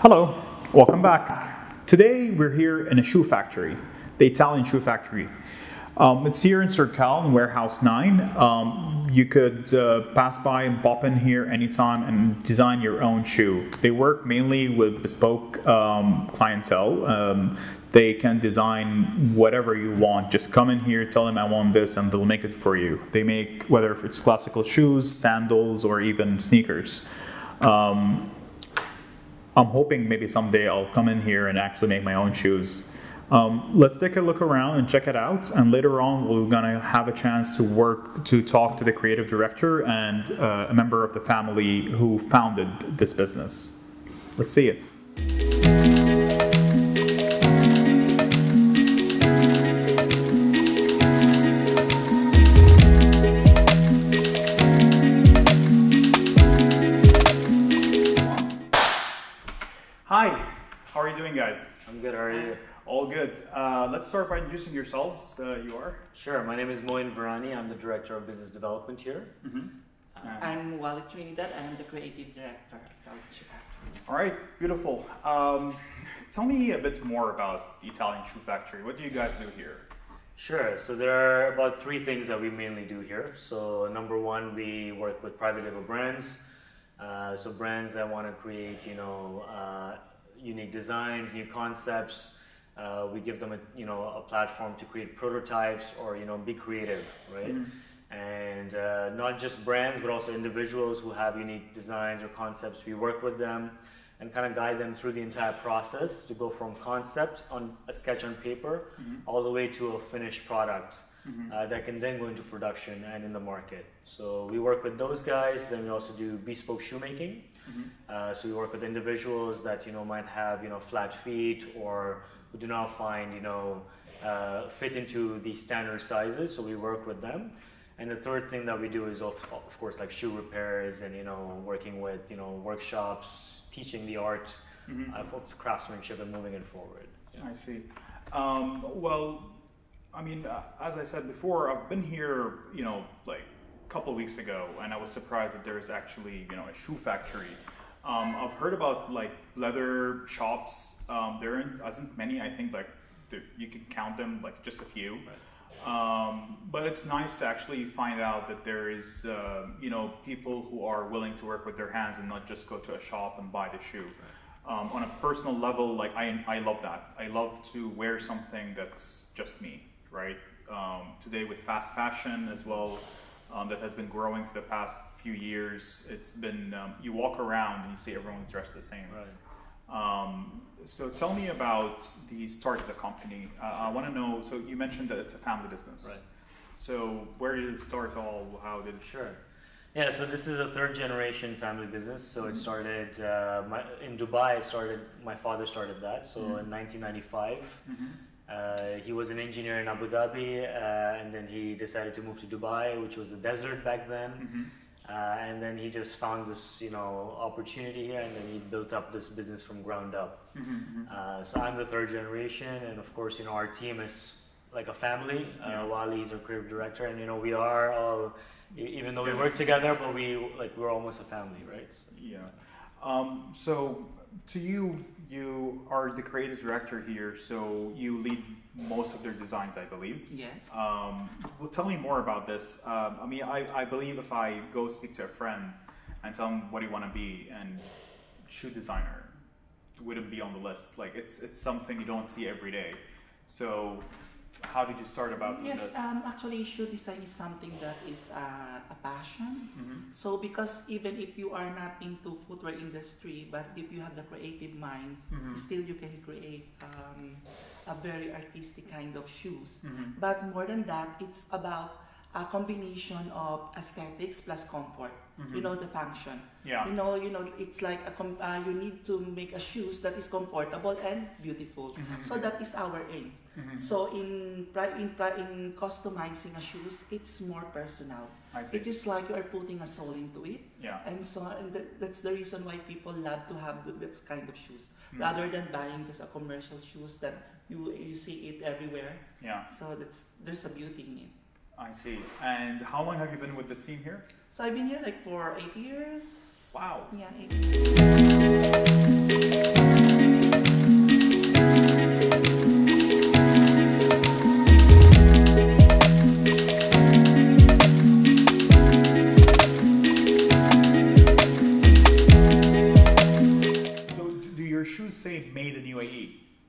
Hello, welcome back. Today we're here in a shoe factory, the Italian shoe factory. It's here in Circal in Warehouse 9. You could pass by and pop in here anytime and design your own shoe. They work mainly with bespoke clientele. They can design whatever you want. Just come in here, tell them I want this, and they'll make it for you. They make, whether it's classical shoes, sandals, or even sneakers. I'm hoping maybe someday I'll come in here and actually make my own shoes. Let's take a look around and check it out, and later on we're gonna have a chance to talk to the creative director and a member of the family who founded this business. Let's see it. Hi, how are you doing, guys? I'm good, how are you? All good. Let's start by introducing yourselves. You are? Sure, my name is Moin Virani. I'm the Director of Business Development here. I'm Wally Trinidad. I'm the Creative Director of Italian Shoe Factory. All right, beautiful. Tell me a bit more about the Italian Shoe Factory. What do you guys do here? Sure, so there are about 3 things that we mainly do here. So number 1, we work with private label brands. So brands that want to create, unique designs, new concepts. We give them a platform to create prototypes or be creative, right? And not just brands, but also individuals who have unique designs or concepts. We work with them and kind of guide them through the entire process to go from concept on a sketch on paper all the way to a finished product that can then go into production and in the market. So we work with those guys. Then we also do bespoke shoemaking. So we work with individuals that might have flat feet or who do not find fit into the standard sizes. So we work with them. And the third thing that we do is of course like shoe repairs and working with workshops, teaching the art of craftsmanship and moving it forward. Yeah. I see. Well, I mean, as I said before, I've been here, like a couple of weeks ago, and I was surprised that there's actually, a shoe factory. I've heard about like leather shops. There isn't many. I think like you can count them, like just a few. Right. But it's nice to actually find out that there is, people who are willing to work with their hands and not just go to a shop and buy the shoe. Right. On a personal level, like I love that. I love to wear something that's just me. Right? Today with fast fashion as well, that has been growing for the past few years, it's been, you walk around and you see everyone's dressed the same. Right. So tell me about the start of the company. I want to know, so you mentioned that it's a family business. Right. So where did it start all? How did it? Sure. Yeah, so this is a 3rd generation family business. So it started in Dubai. My father started that. So in 1995. He was an engineer in Abu Dhabi, and then he decided to move to Dubai, which was a desert back then. And then he just found this, opportunity here, and then he built up this business from ground up. So I'm the 3rd generation, and of course, our team is like a family. Wally is our creative director, and we are all, even though we work together, but we're almost a family, right? So, yeah. So to you are the creative director here, so you lead most of their designs, I believe. Yes. Well, tell me more about this. I mean, I believe if I go speak to a friend and tell him what do you want to be, and shoe designer wouldn't be on the list. Like it's something you don't see every day. So how did you start about this? Yes, actually shoe design is something that is a passion. So because even if you are not into footwear industry, but if you have the creative minds, still you can create a very artistic kind of shoes. But more than that, it's about a combination of aesthetics plus comfort. The function. Yeah. It's like you need to make a shoes that is comfortable and beautiful. So that is our aim. So in customizing a shoes, it's more personal. I see. It is like you are putting a soul into it. Yeah. And that's the reason why people love to have this kind of shoes, rather than buying just a commercial shoes that you see it everywhere. Yeah. So there's a beauty in it. I see. And how long have you been with the team here? So I've been here like for 8 years. Wow. Yeah, 8 years.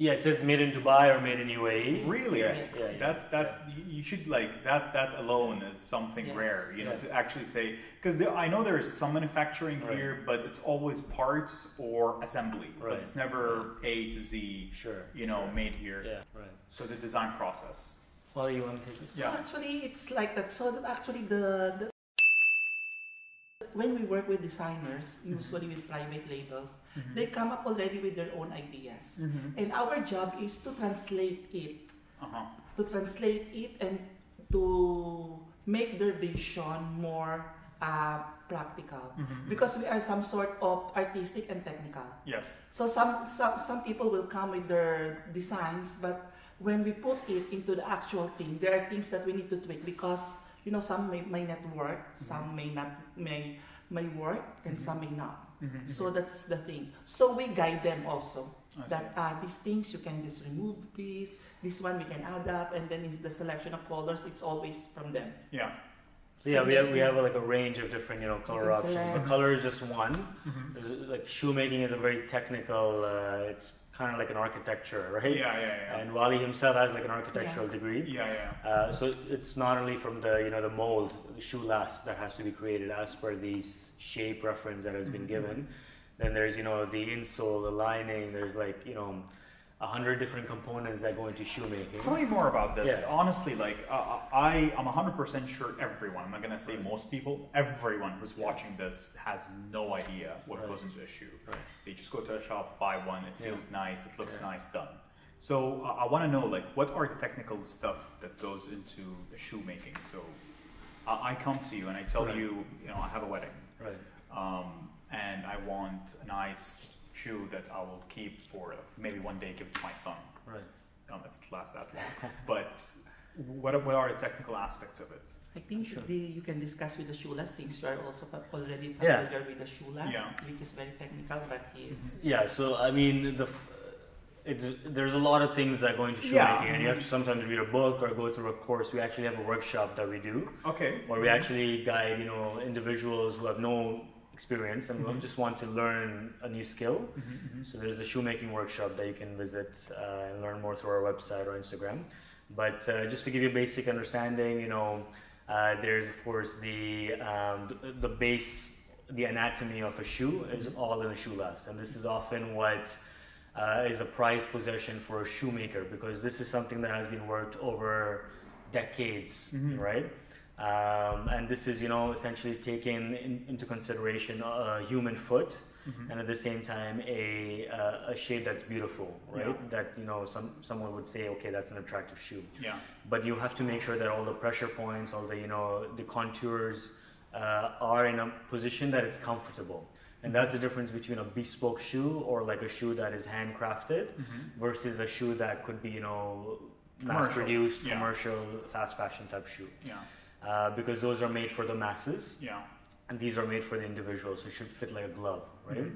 Yeah, it says made in Dubai or made in UAE. Really? Yeah, Yes. yeah, yeah. That's you should like that. That alone is something Yes. rare, you know, Yeah. to actually say, because I know there is some manufacturing Right. here, but it's always parts or assembly, but Right. it's never A to Z. Sure, You know, sure. made here. Yeah, right. So the design process. Well, you want to take this? So Yeah. actually, it's like that. So actually, the when we work with designers, usually with private labels, they come up already with their own ideas, and our job is to translate it, and to make their vision more practical, because we are some sort of artistic and technical. Yes. So some people will come with their designs, but when we put it into the actual thing, there are things that we need to tweak, because you know, some may not work, some may work, and some may not. So that's the thing. So we guide them also, that these things you can just remove this one we can add up, and then in the selection of colors, it's always from them. Yeah. So yeah, we have like a range of different, you know, color options. But color is just one. Like shoemaking is a very technical. It's kind of like an architecture, right? Yeah. And Wally himself has like an architectural degree. Yeah. So it's not only from the, you know, the mold, the shoe last that has to be created as per the shape reference that has been given. Then there's, you know, the insole, the lining. There's like, you know, 100 different components that go into shoemaking. Tell me more about this. Yeah. Honestly, like I am 100% sure everyone, I'm not gonna say most people, everyone who's watching this has no idea what goes into a shoe. Right. They just go to a shop, buy one, it feels nice, it looks nice, done. So I want to know, like, what are the technical stuff that goes into the shoemaking? So I come to you and I tell you, you know, I have a wedding, Right. and I want a nice shoe that I will keep for maybe one day give to my son. Right. I don't know if it lasts that long. But what are the technical aspects of it? I think you can discuss with the shoeless, since you are also already familiar with the shoeless, which is very technical, but he is. Yeah. So I mean, there's a lot of things that go into shoemaking, and you have to sometimes read a book or go through a course. We actually have a workshop that we do, where we actually guide, you know, individuals who have no experience and just want to learn a new skill. So there's a shoemaking workshop that you can visit and learn more through our website or Instagram. But just to give you a basic understanding, you know, there's of course the base, the anatomy of a shoe is all in a shoe last, and this is often what is a prized possession for a shoemaker, because this is something that has been worked over decades, right? And this is, you know, essentially taking into consideration a human foot, and at the same time a shape that's beautiful, right? That, you know, someone would say, okay, that's an attractive shoe. Yeah. But you have to make sure that all the pressure points, all the, you know, the contours are in a position that it's comfortable. And that's the difference between a bespoke shoe or like a shoe that is handcrafted versus a shoe that could be, you know, mass-produced, commercial, fast fashion type shoe. Yeah. Because those are made for the masses. Yeah. And these are made for the individual, so it should fit like a glove, right?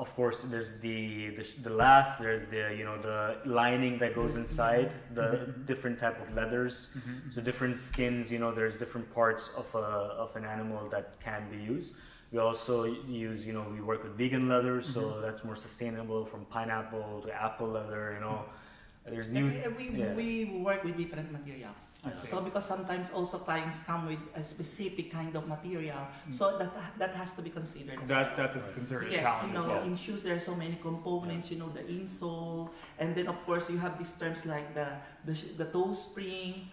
Of course, there's the last, there's the, you know, the lining that goes inside, the different type of leathers, so different skins, you know, there's different parts of an animal that can be used. We also use, you know, we work with vegan leather, so that's more sustainable, from pineapple to apple leather, you know. There's new. We work with different materials. So because sometimes also clients come with a specific kind of material, so that has to be considered. That is considered a challenge, you know, as well. in shoes there are so many components. You know, the insole, and then of course you have these terms like the toe spring.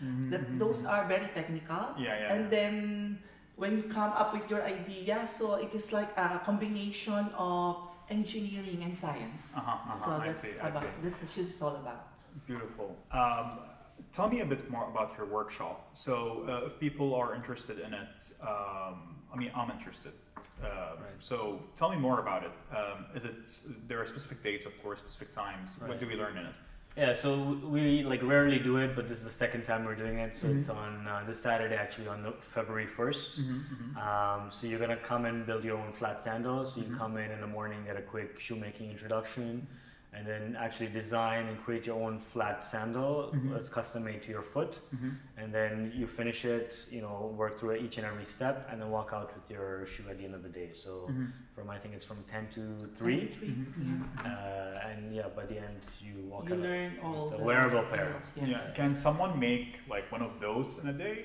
Those are very technical. And then when you come up with your idea, so it is like a combination of engineering and science. So that's what the shoes is all about. Beautiful. Tell me a bit more about your workshop. So if people are interested in it, I mean, I'm interested. So tell me more about it. There are specific dates, of course, specific times. What do we learn in it? Yeah, so we like rarely do it, but this is the second time we're doing it. So it's on this Saturday, actually, on February 1st. So you're gonna come and build your own flat sandals. So you come in the morning, get a quick shoemaking introduction, and then actually design and create your own flat sandal that's custom made to your foot, and then you finish it, you know, work through each and every step, and then walk out with your shoe at the end of the day. So from, I think it's from 10 to 3, and yeah, by the end you walk You out learn all the the wearable skills, pair. yes. Yeah. Can someone make like one of those in a day?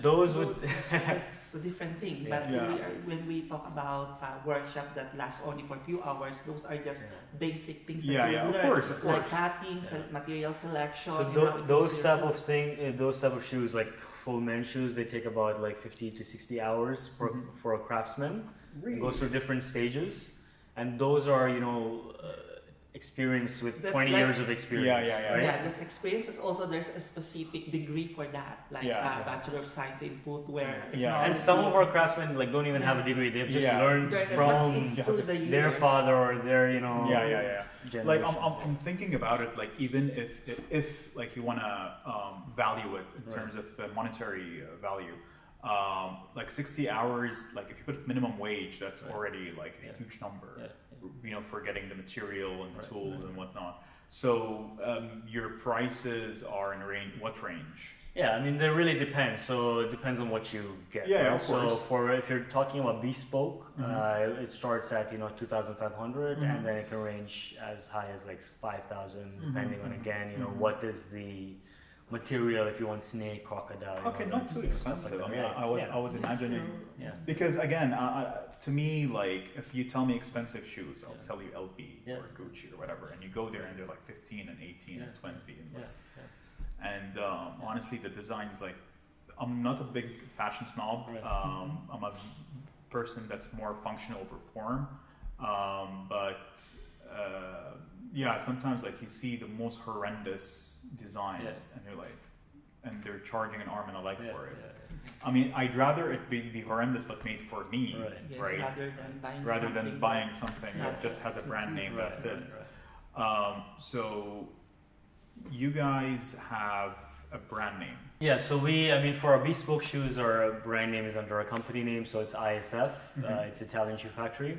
Those would That's a different thing. But Yeah. when we talk about workshop that lasts only for a few hours, those are just basic things that Yeah, you yeah, of learn, course, of like course. cutting, material selection. so and how it those goes to type your of thing, those type of shoes, like full men's shoes, they take about like 50 to 60 hours for a craftsman. Really? It goes through different stages, and those are, you know, experienced with That's 20 like- years of experience. Yeah, Right? Yeah, that's experiences. Also, there's a specific degree for that, like Bachelor of Science in Footwear. Yeah. And some of our craftsmen like don't even have a degree; they've just learned Right, but from it's through the their years. father or their, you know. Like generations. I'm thinking about it, like even if like you want to value it in terms of monetary value, like 60 hours, like if you put minimum wage, that's already like a huge number, you know, for getting the material and tools and whatnot. So your prices are in what range? Yeah, I mean, they really depend. So it depends on what you get. Yeah, right? of course. So if you're talking about bespoke, it starts at 2,500, and then it can range as high as like 5,000, depending on again, what is the material. If you want snake, crocodile. Okay, not too expensive. Like I mean, I was imagining. Yeah. Because again, to me, like if you tell me expensive shoes, I'll tell you LV or Gucci or whatever, and you go there and they're like 15 and 18 and 20 and like, and honestly, the designs, like, I'm not a big fashion snob. I'm a person that's more functional over form. But yeah, sometimes like you see the most horrendous designs, and they're like, and they're charging an arm and a leg for it. I mean, I'd rather it be horrendous but made for me, right? Rather than buying something that just has a brand name. That's it. So you guys have a brand name. Yeah, so I mean, for our bespoke shoes, our brand name is under our company name, so it's ISF. It's Italian Shoe Factory.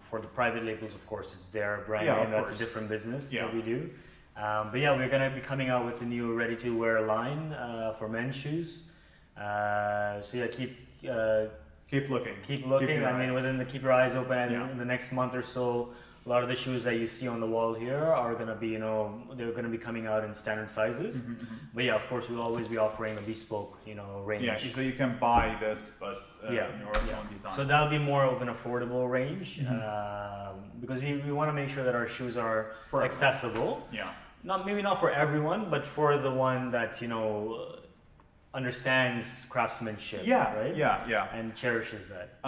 For the private labels, of course, it's their brand name. That's a different business that we do. But yeah, we're going to be coming out with a new ready-to-wear line for men's shoes. So yeah, keep looking. Keep looking. I mean, keep your eyes open, and in the next month or so, a lot of the shoes that you see on the wall here are going to be, they're going to be coming out in standard sizes. But yeah, of course, we'll always be offering a bespoke, range. Yeah, so you can buy this, but your own design. So that'll be more of an affordable range, because we want to make sure that our shoes are accessible. Yeah. Maybe not for everyone, but for the one that, understands craftsmanship. Right? Yeah. And cherishes that.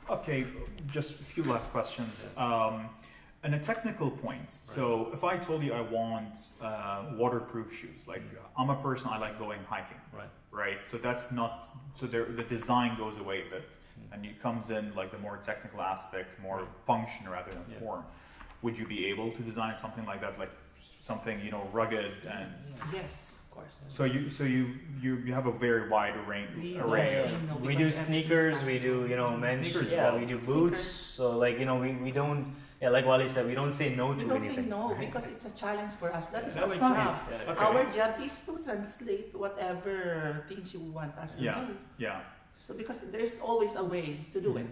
Okay, just a few last questions. And a technical point. So if I told you I want waterproof shoes, like I'm a person, I like going hiking, right? So that's not, so the design goes away a bit, and it comes in like the more technical aspect, more function rather than form. Would you be able to design something like that, like something rugged and? Yes, of course. So you have a very wide range. We do sneakers, we do men's sneakers. We do boots. So like we don't. Yeah, like Wally said, we don't say no to anything. We don't say no because it's a challenge for us. That is our makes job. sense. Okay. Our job is to translate whatever things you want us to do. Yeah. So because there's always a way to do it.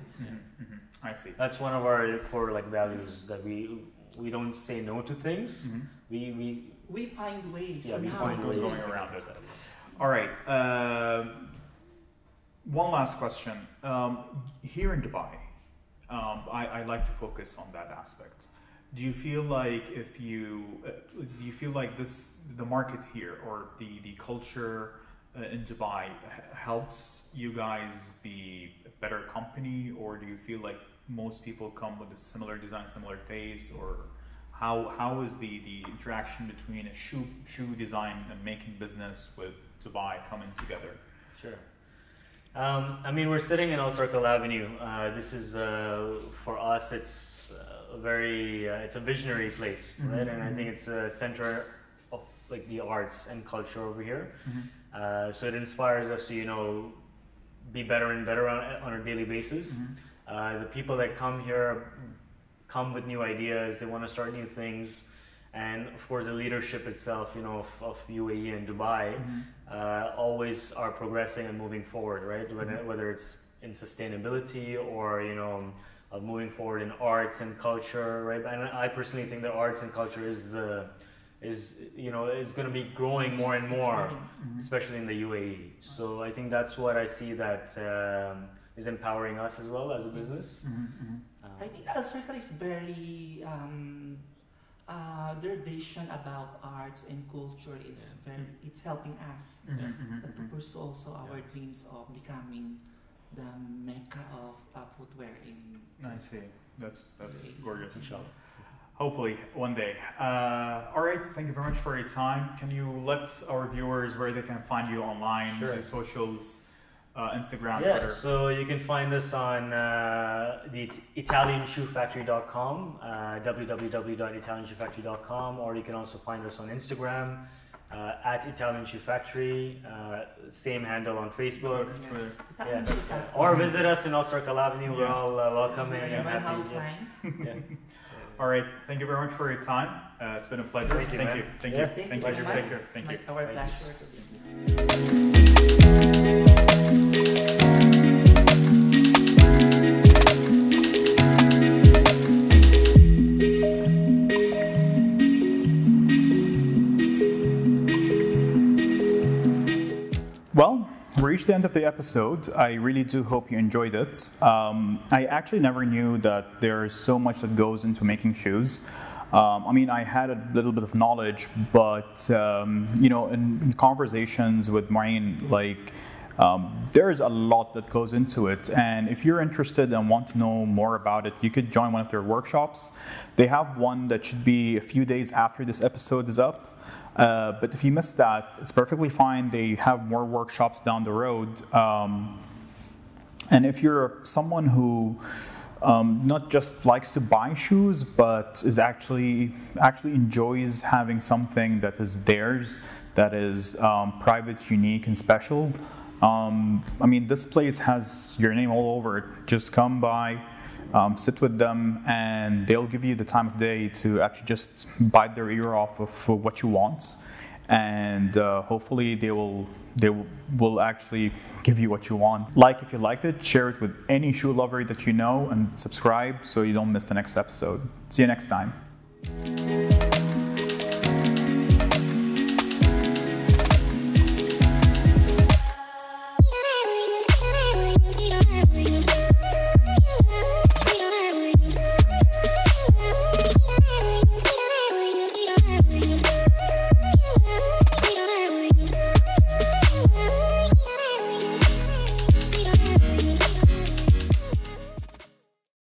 I see. That's one of our core values, that we don't say no to things. We find ways. Yeah, we find ways going around it. All right. One last question. Here in Dubai, I like to focus on that aspect. Do you feel like the market here or the culture in Dubai helps you guys be a better company, or do you feel like most people come with a similar design, similar taste, or how is the interaction between a shoe design and making business with Dubai coming together? Sure. I mean, we're sitting in Al Circle Avenue. This is for us. It's it's a visionary place, right? And I think it's a center of the arts and culture over here. So it inspires us to be better and better on a daily basis. The people that come here come with new ideas. They want to start new things. And of course, the leadership itself, you know, of UAE and Dubai, always are progressing and moving forward, right? Whether it's in sustainability or, you know, moving forward in arts and culture, right? And I personally think that arts and culture is going to be growing more and more, especially in the UAE. So I think that's what I see that is empowering us as well as a business. I think Al Circle is very their vision about arts and culture is it's helping us to pursue also our dreams of becoming the mecca of footwear in. I see. That's gorgeous. Inshallah. Hopefully one day. All right. Thank you very much for your time. Can you let our viewers where they can find you online, the socials, Instagram, Twitter? So you can find us on the ItalianShoeFactory.com, www.italianshoefactory.com, or you can also find us on Instagram at Italian Shoe Factory, same handle on Facebook, or visit us in Al Circle Avenue. We're all welcoming and happy. All right. Thank you very much for your time. It's been a pleasure. Thank you. Thank you. Thank you. Take care. Thank you. Our pleasure. Well, we reached the end of the episode. I really do hope you enjoyed it. I actually never knew that there's so much that goes into making shoes. I mean, I had a little bit of knowledge, but you know, in conversations with Maureen, like there's a lot that goes into it. And if you're interested and want to know more about it, you could join one of their workshops. They have one that should be a few days after this episode is up. But if you missed that, it's perfectly fine. They have more workshops down the road. And if you're someone who not just likes to buy shoes, but is actually enjoys having something that is theirs, that is private, unique, and special, I mean, this place has your name all over it. Just come by. Sit with them, and they'll give you the time of day to actually just bite their ear off of what you want, and hopefully they will actually give you what you want. Like if you liked it, share it with any shoe lover that you know, and subscribe so you don't miss the next episode. See you next time.